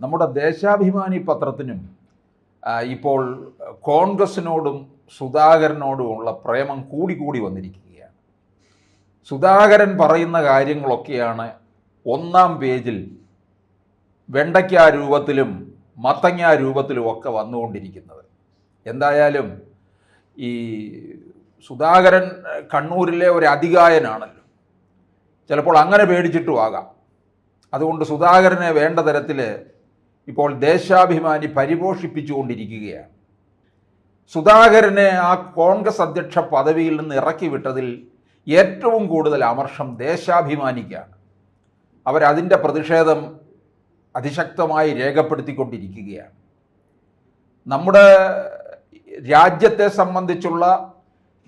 നമ്മുടെ ദേശാഭിമാനി പത്രത്തിനും ഇപ്പോൾ കോൺഗ്രസിനോടും സുധാകരനോടുമുള്ള പ്രേമം കൂടി വന്നിരിക്കുകയാണ്. സുധാകരൻ പറയുന്ന കാര്യങ്ങളൊക്കെയാണ് ഒന്നാം പേജിൽ വെണ്ടയ്ക്ക രൂപത്തിലും മത്തങ്ങ രൂപത്തിലും ഒക്കെ വന്നുകൊണ്ടിരിക്കുന്നത്. എന്തായാലും ഈ സുധാകരൻ കണ്ണൂരിലെ ഒരു അതികായനാണല്ലോ, ചിലപ്പോൾ അങ്ങനെ പേടിച്ചിട്ടും ആകാം. അതുകൊണ്ട് സുധാകരനെ വേണ്ട തരത്തിൽ ഇപ്പോൾ ദേശാഭിമാനി പരിപോഷിപ്പിച്ചുകൊണ്ടിരിക്കുകയാണ്. സുധാകരനെ ആ കോൺഗ്രസ് അധ്യക്ഷ പദവിയിൽ നിന്ന് ഇറക്കി വിട്ടതിൽ ഏറ്റവും കൂടുതൽ അമർഷം ദേശാഭിമാനിക്കാണ്. അവരതിൻ്റെ പ്രതിഷേധം അതിശക്തമായി രേഖപ്പെടുത്തിക്കൊണ്ടിരിക്കുകയാണ്. നമ്മുടെ രാജ്യത്തെ സംബന്ധിച്ചുള്ള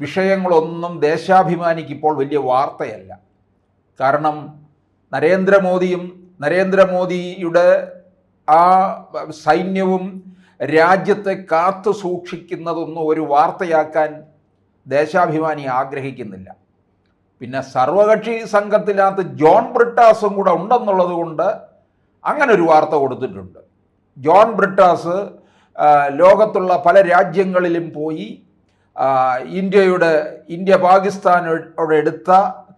വിഷയങ്ങളൊന്നും ദേശാഭിമാനിക്ക് ഇപ്പോൾ വലിയ വാർത്തയല്ല. കാരണം നരേന്ദ്രമോദിയുടെ ആ സൈന്യവും രാജ്യത്തെ കാത്തു സൂക്ഷിക്കുന്നതൊന്നും ഒരു വാർത്തയാക്കാൻ ദേശാഭിമാനി ആഗ്രഹിക്കുന്നില്ല. പിന്നെ സർവകക്ഷി സംഘത്തിനകത്ത് ജോൺ ബ്രിട്ടാസും കൂടെ ഉണ്ടെന്നുള്ളത് കൊണ്ട് അങ്ങനെ ഒരു വാർത്ത കൊടുത്തിട്ടുണ്ട്. ജോൺ ബ്രിട്ടാസ് ലോകത്തുള്ള പല രാജ്യങ്ങളിലും പോയി ഇന്ത്യ പാകിസ്ഥാനോട് എടുത്ത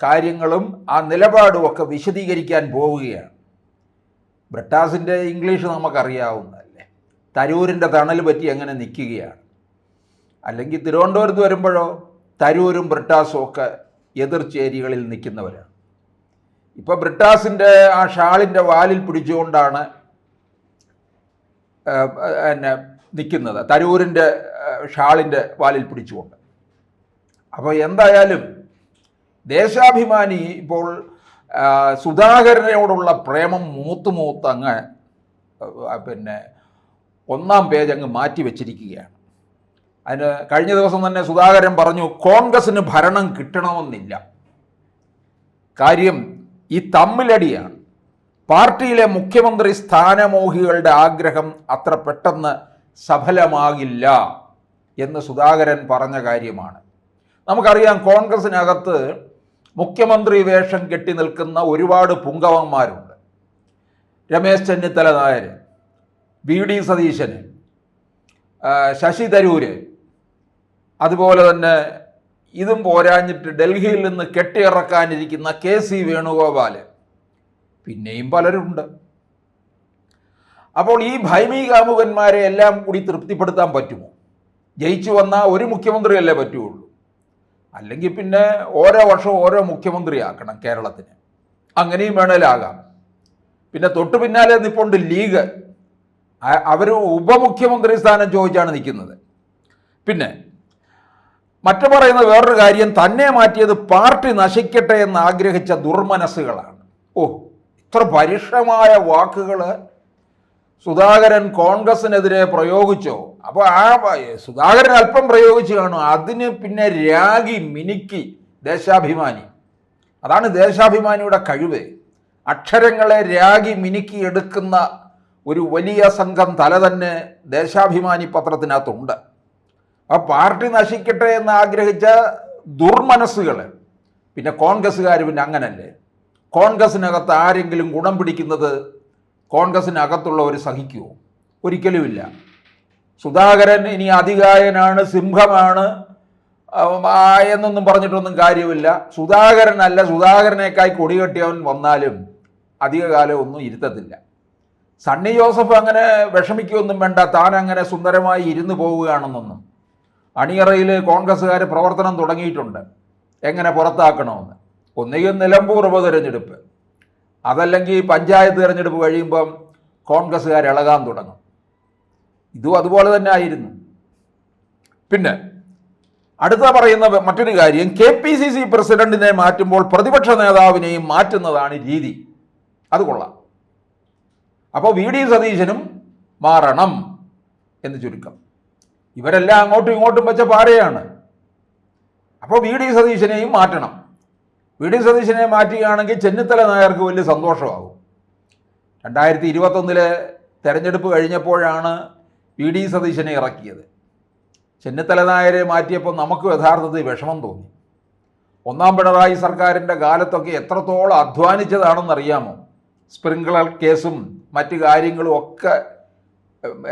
കാര്യങ്ങളും ആ നിലപാടുമൊക്കെ വിശദീകരിക്കാൻ പോവുകയാണ്. ബ്രിട്ടാസിൻ്റെ ഇംഗ്ലീഷ് നമുക്കറിയാവുന്നതല്ലേ. തരൂരിൻ്റെ തണൽ പറ്റി അങ്ങനെ നിൽക്കുകയാണ്. അല്ലെങ്കിൽ തിരുവനന്തപുരത്ത് വരുമ്പോഴോ തരൂരും ബ്രിട്ടാസും ഒക്കെ എതിർചേരികളിൽ നിൽക്കുന്നവരാണ്. ഇപ്പോൾ ബ്രിട്ടാസിൻ്റെ ആ ഷാളിൻ്റെ വാലിൽ പിടിച്ചുകൊണ്ടാണ് നിൽക്കുന്നത്, തരൂരിൻ്റെ ഷാളിൻ്റെ വാലിൽ പിടിച്ചുകൊണ്ട്. അപ്പോൾ എന്തായാലും ദേശാഭിമാനി ഇപ്പോൾ സുധാകരനോടുള്ള പ്രേമം മൂത്തങ്ങ് ഒന്നാം പേജ് അങ്ങ് മാറ്റി വെച്ചിരിക്കുകയാണ്. അതിന് കഴിഞ്ഞ ദിവസം തന്നെ സുധാകരൻ പറഞ്ഞു, കോൺഗ്രസിന് ഭരണം കിട്ടണമെന്നില്ല. കാര്യം ഈ തമ്മിലടിയാണ്. പാർട്ടിയിലെ മുഖ്യമന്ത്രി സ്ഥാനമോഹികളുടെ ആഗ്രഹം അത്ര പെട്ടെന്ന് സഫലമാകില്ല എന്ന് സുധാകരൻ പറഞ്ഞ കാര്യമാണ്. നമുക്കറിയാം, കോൺഗ്രസിനകത്ത് മുഖ്യമന്ത്രി വേഷം കെട്ടി നിൽക്കുന്ന ഒരുപാട് പുങ്കവന്മാരുണ്ട്. രമേശ് ചെന്നിത്തല നായർ, വി.ഡി. സതീശന്, ശശി തരൂര്, അതുപോലെ തന്നെ ഇതും പോരാഞ്ഞിട്ട് ഡൽഹിയിൽ നിന്ന് കെട്ടിയിറക്കാനിരിക്കുന്ന കെ.സി. വേണുഗോപാൽ, പിന്നെയും പലരുണ്ട്. അപ്പോൾ ഈ ഭൈമീകാമുകന്മാരെ എല്ലാം കൂടി തൃപ്തിപ്പെടുത്താൻ പറ്റുമോ? ജയിച്ചു വന്ന ഒരു മുഖ്യമന്ത്രിയല്ലേ പറ്റുള്ളൂ. അല്ലെങ്കിൽ പിന്നെ ഓരോ വർഷവും ഓരോ മുഖ്യമന്ത്രിയാക്കണം കേരളത്തിന്. അങ്ങനെയും വേണേലാകാം. പിന്നെ തൊട്ടു പിന്നാലെ നിൽപ്പുണ്ട് ലീഗ്. അവർ ഉപമുഖ്യമന്ത്രി സ്ഥാനം ചോദിച്ചാണ് നിൽക്കുന്നത്. പിന്നെ മറ്റു പറയുന്ന വേറൊരു കാര്യം, തന്നെ മാറ്റിയത് പാർട്ടി നശിക്കട്ടെ എന്ന് ആഗ്രഹിച്ച ദുർമനസ്സുകളാണ്. ഇത്ര പരുഷമായ വാക്കുകൾ സുധാകരൻ കോൺഗ്രസിനെതിരെ പ്രയോഗിച്ചോ? അപ്പോൾ സുധാകരൻ അല്പം പ്രയോഗിച്ചു കാണും. അതിന് പിന്നെ രാഗി മിനുക്കി ദേശാഭിമാനി. അതാണ് ദേശാഭിമാനിയുടെ കഴിവ്. അക്ഷരങ്ങളെ രാഗി മിനുക്കി എടുക്കുന്ന ഒരു വലിയ സംഘം തല തന്നെ ദേശാഭിമാനി പത്രത്തിനകത്തുണ്ട്. ആ പാർട്ടി നശിക്കട്ടെ എന്ന് ആഗ്രഹിച്ച ദുർമനസ്സുകൾ. പിന്നെ കോൺഗ്രസ്സുകാർ പിന്നെ അങ്ങനല്ലേ. കോൺഗ്രസിനകത്ത് ആരെങ്കിലും ഗുണം പിടിക്കുന്നത് കോൺഗ്രസിനകത്തുള്ളവർ സഹിക്കുമോ? ഒരിക്കലുമില്ല. സുധാകരൻ ഇനി അതികായനാണ്, സിംഹമാണ് എന്നൊന്നും പറഞ്ഞിട്ടൊന്നും കാര്യമില്ല. സുധാകരനല്ല, സുധാകരനേക്കായി കൊടികെട്ടിയവൻ വന്നാലും അധികകാലം ഒന്നും ഇരുത്തത്തില്ല. സണ്ണി ജോസഫ് അങ്ങനെ വിഷമിക്കുകയൊന്നും വേണ്ട, താൻ അങ്ങനെ സുന്ദരമായി ഇരുന്ന് പോവുകയാണെന്നൊന്നും. അണിയറയിൽ കോൺഗ്രസ്സുകാർ പ്രവർത്തനം തുടങ്ങിയിട്ടുണ്ട്, എങ്ങനെ പുറത്താക്കണമെന്ന്. ഒന്നുകിൽ നിലമ്പൂർ ഉപതെരഞ്ഞെടുപ്പ്, അതല്ലെങ്കിൽ പഞ്ചായത്ത് തിരഞ്ഞെടുപ്പ് കഴിയുമ്പം കോൺഗ്രസ്സുകാർ ഇളകാൻ തുടങ്ങും. ഇതും അതുപോലെ തന്നെ ആയിരുന്നു. പിന്നെ അടുത്ത പറയുന്ന മറ്റൊരു കാര്യം, KPCC പ്രസിഡന്റിനെ മാറ്റുമ്പോൾ പ്രതിപക്ഷ നേതാവിനെയും മാറ്റുന്നതാണ് രീതി. അത് കൊള്ളാം. അപ്പോൾ വി.ഡി. സതീശനും മാറണം എന്ന് ചുരുക്കം. ഇവരെല്ലാം അങ്ങോട്ടും ഇങ്ങോട്ടും വെച്ച പാരയാണ്. അപ്പോൾ വി.ഡി. സതീശനെയും മാറ്റണം. വി.ഡി. സതീശനെ മാറ്റുകയാണെങ്കിൽ ചെന്നിത്തല നായർക്ക് വലിയ സന്തോഷമാകും. 2021 തെരഞ്ഞെടുപ്പ് കഴിഞ്ഞപ്പോഴാണ് വി.ഡി. സതീശനെ ഇറക്കിയത്. ചെന്നിത്തല നായരെ മാറ്റിയപ്പോൾ നമുക്ക് യഥാർത്ഥത്തിൽ വിഷമം തോന്നി. ഒന്നാം പിണറായി സർക്കാരിൻ്റെ കാലത്തൊക്കെ എത്രത്തോളം അധ്വാനിച്ചതാണെന്നറിയാമോ? സ്പ്രിംഗ്ലർ കേസും മറ്റു കാര്യങ്ങളും ഒക്കെ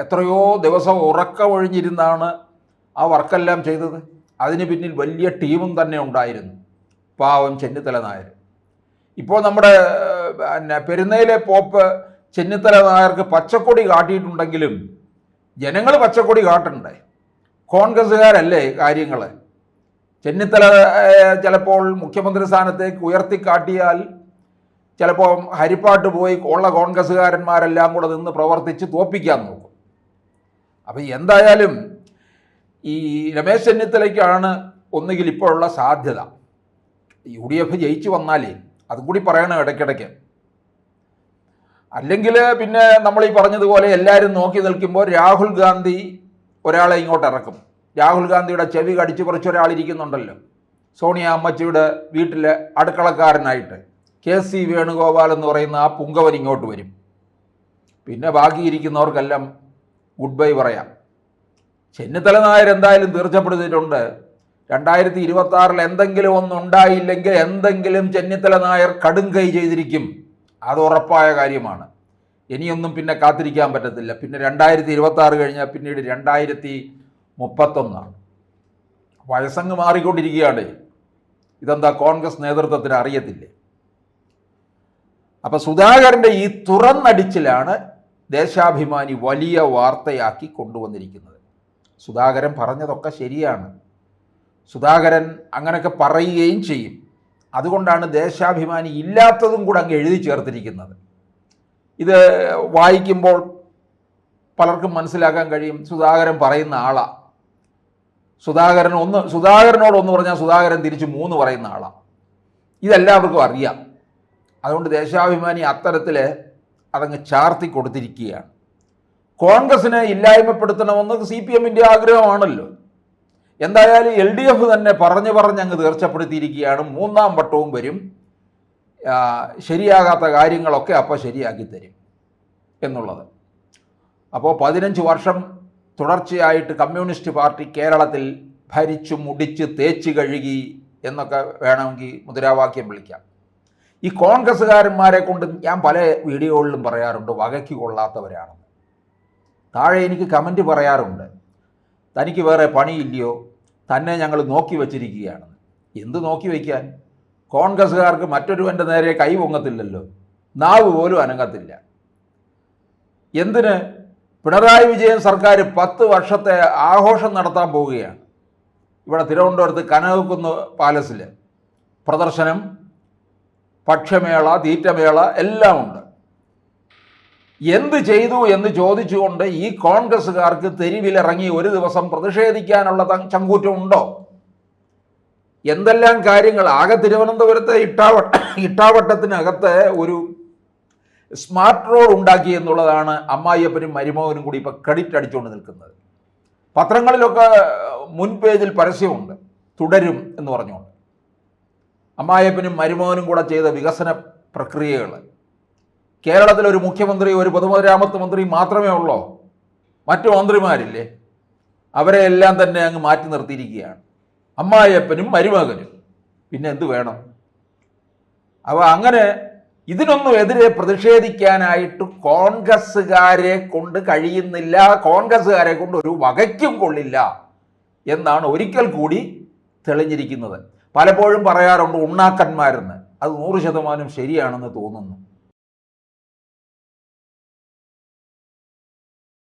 എത്രയോ ദിവസം ഉറക്കമൊഴിഞ്ഞിരുന്നാണ് ആ വർക്കെല്ലാം ചെയ്തത്. അതിന് പിന്നിൽ വലിയ ടീമും തന്നെ ഉണ്ടായിരുന്നു. പാവം ചെന്നിത്തല നായർ. ഇപ്പോൾ നമ്മുടെ പെരുന്നയിലെ പോപ്പ് ചെന്നിത്തല നായർക്ക് പച്ചക്കൊടി കാട്ടിയിട്ടുണ്ടെങ്കിലും ജനങ്ങൾ പച്ചക്കൊടി കാട്ടണ്ടേ? കോൺഗ്രസ്സുകാരല്ലേ കാര്യങ്ങൾ. ചെന്നിത്തല ചിലപ്പോൾ മുഖ്യമന്ത്രി സ്ഥാനത്തേക്ക് ഉയർത്തിക്കാട്ടിയാൽ ചിലപ്പോൾ ഹരിപ്പാട്ട് പോയി ഉള്ള കോൺഗ്രസ്സുകാരന്മാരെല്ലാം കൂടെ നിന്ന് പ്രവർത്തിച്ച് തോൽപ്പിക്കാൻ നോക്കും. അപ്പം എന്തായാലും ഈ രമേശ് ചെന്നിത്തലയ്ക്കാണ് ഒന്നുകിൽ ഇപ്പോഴുള്ള സാധ്യത. UDF ജയിച്ചു വന്നാലേ അതും കൂടി പറയണം ഇടയ്ക്കിടയ്ക്ക്. അല്ലെങ്കിൽ പിന്നെ നമ്മൾ ഈ പറഞ്ഞതുപോലെ എല്ലാവരും നോക്കി നിൽക്കുമ്പോൾ രാഹുൽ ഗാന്ധി ഒരാളെ ഇങ്ങോട്ട് ഇറക്കും. രാഹുൽ ഗാന്ധിയുടെ ചെവി കടിച്ച് കുറച്ചൊരാളിരിക്കുന്നുണ്ടല്ലോ, സോണിയ അമ്മച്ചിയുടെ വീട്ടിലെ അടുക്കളക്കാരനായിട്ട് KC വേണുഗോപാൽ എന്ന് പറയുന്ന ആ പുങ്കവൻ ഇങ്ങോട്ട് വരും. പിന്നെ ബാക്കിയിരിക്കുന്നവർക്കെല്ലാം ഗുഡ് ബൈ പറയാം. ചെന്നിത്തല നായർ എന്തായാലും തീർച്ചപ്പെടുത്തിയിട്ടുണ്ട്, 2026 എന്തെങ്കിലും ഒന്നുണ്ടായില്ലെങ്കിൽ എന്തെങ്കിലും ചെന്നിത്തല നായർ കടുംകൈ ചെയ്തിരിക്കും. അത് ഉറപ്പായ കാര്യമാണ്. ഇനിയൊന്നും പിന്നെ കാത്തിരിക്കാൻ പറ്റത്തില്ല. പിന്നെ 2026 കഴിഞ്ഞാൽ പിന്നീട് 2031. വയസ്സങ്ങ് മാറിക്കൊണ്ടിരിക്കുകയാണ്. ഇതെന്താ കോൺഗ്രസ് നേതൃത്വത്തിന് അറിയത്തില്ലേ? അപ്പം സുധാകരൻ്റെ ഈ തുറന്നടിച്ചിലാണ് ദേശാഭിമാനി വലിയ വാർത്തയാക്കി കൊണ്ടുവന്നിരിക്കുന്നത്. സുധാകരൻ പറഞ്ഞതൊക്കെ ശരിയാണ്. സുധാകരൻ അങ്ങനെയൊക്കെ പറയുകയും ചെയ്യും. അതുകൊണ്ടാണ് ദേശാഭിമാനി ഇല്ലാത്തതും കൂടെ അങ്ങ് എഴുതി ചേർത്തിരിക്കുന്നത്. ഇത് വായിക്കുമ്പോൾ പലർക്കും മനസ്സിലാക്കാൻ കഴിയും സുധാകരൻ പറയുന്ന ആളാണ്. സുധാകരനോട് ഒന്ന് പറഞ്ഞാൽ സുധാകരൻ തിരിച്ച് 3 പറയുന്ന ആളാണ്. ഇതെല്ലാവർക്കും അറിയാം. അതുകൊണ്ട് ദേശാഭിമാനി അത്തരത്തിൽ അതങ്ങ് ചാർത്തി കൊടുത്തിരിക്കുകയാണ്. കോൺഗ്രസിനെ ഇല്ലായ്മപ്പെടുത്തണമെന്ന് CPMൻ്റെ ആഗ്രഹമാണല്ലോ. എന്തായാലും LDF തന്നെ പറഞ്ഞ് അങ്ങ് തീർച്ചപ്പെടുത്തിയിരിക്കുകയാണ്. 3ാം വട്ടവും വരും, ശരിയാകാത്ത കാര്യങ്ങളൊക്കെ അപ്പോൾ ശരിയാക്കി തരും എന്നുള്ളത്. അപ്പോൾ 15 വർഷം തുടർച്ചയായിട്ട് കമ്മ്യൂണിസ്റ്റ് പാർട്ടി കേരളത്തിൽ ഭരിച്ചു മുടിച്ച് തേച്ച് കഴുകി എന്നൊക്കെ വേണമെങ്കിൽ മുദ്രാവാക്യം വിളിക്കാം. ഈ കോൺഗ്രസ്സുകാരന്മാരെ കൊണ്ട് ഞാൻ പല വീഡിയോകളിലും പറയാറുണ്ട് വകയ്ക്ക് കൊള്ളാത്തവരാണെന്ന്. താഴെ എനിക്ക് കമൻറ്റ് പറയാറുണ്ട്, തനിക്ക് വേറെ പണിയില്ലയോ, തന്നെ ഞങ്ങൾ നോക്കി വച്ചിരിക്കുകയാണെന്ന്. എന്ത് നോക്കി വയ്ക്കാൻ? കോൺഗ്രസ്സുകാർക്ക് മറ്റൊരുവൻ്റെ നേരെ കൈ പൊങ്ങത്തില്ലല്ലോ, നാവ് പോലും അനങ്ങത്തില്ല. എന്തിന്? പിണറായി വിജയൻ സർക്കാർ 10 വർഷത്തെ ആഘോഷം നടത്താൻ പോവുകയാണ്. ഇവിടെ തിരുവനന്തപുരത്ത് കനകക്കുന്ന് പാലസിൽ പ്രദർശനം, ഭക്ഷ്യമേള, തീറ്റമേള എല്ലാം ഉണ്ട്. എന്ത് ചെയ്തു എന്ന് ചോദിച്ചുകൊണ്ട് ഈ കോൺഗ്രസ്സുകാർക്ക് തെരുവിലിറങ്ങി ഒരു ദിവസം പ്രതിഷേധിക്കാനുള്ള ചങ്കൂറ്റമുണ്ടോ? എന്തെല്ലാം കാര്യങ്ങൾ. ആകെ തിരുവനന്തപുരത്തെ ഇട്ടാവട്ടത്തിനകത്ത് ഒരു സ്മാർട്ട് റോഡ് ഉണ്ടാക്കി എന്നുള്ളതാണ് അമ്മായിയപ്പനും മരുമകനും കൂടി ഇപ്പോൾ ക്രെഡിറ്റ് അടിച്ചുകൊണ്ട് നിൽക്കുന്നത്. പത്രങ്ങളിലൊക്കെ മുൻ പേജിൽ പരസ്യമുണ്ട്, തുടരും എന്ന് പറഞ്ഞുകൊണ്ട്. അമ്മായിയപ്പനും മരുമകനും കൂടെ ചെയ്ത വികസന പ്രക്രിയകൾ. കേരളത്തിലൊരു മുഖ്യമന്ത്രി, ഒരു പൊതുമരാമത്ത് മന്ത്രി മാത്രമേ ഉള്ളൂ, മറ്റു മന്ത്രിമാരില്ലേ? അവരെ എല്ലാം തന്നെ അങ്ങ് മാറ്റി നിർത്തിയിരിക്കുകയാണ്, അമ്മായിയപ്പനും മരുമകനും. പിന്നെ എന്ത് വേണം? അപ്പോൾ അങ്ങനെ ഇതിനൊന്നും എതിരെ പ്രതിഷേധിക്കാനായിട്ട് കോൺഗ്രസ്സുകാരെ കൊണ്ട് കഴിയുന്നില്ല, കോൺഗ്രസ്സുകാരെ കൊണ്ട് ഒരു വകയ്ക്കും കൊള്ളില്ല എന്നാണ് ഒരിക്കൽ കൂടി തെളിഞ്ഞിരിക്കുന്നത്. പലപ്പോഴും പറയാറുണ്ട് ഉണ്ണാക്കന്മാരെന്ന്. അത് 100% ശരിയാണെന്ന് തോന്നുന്നു.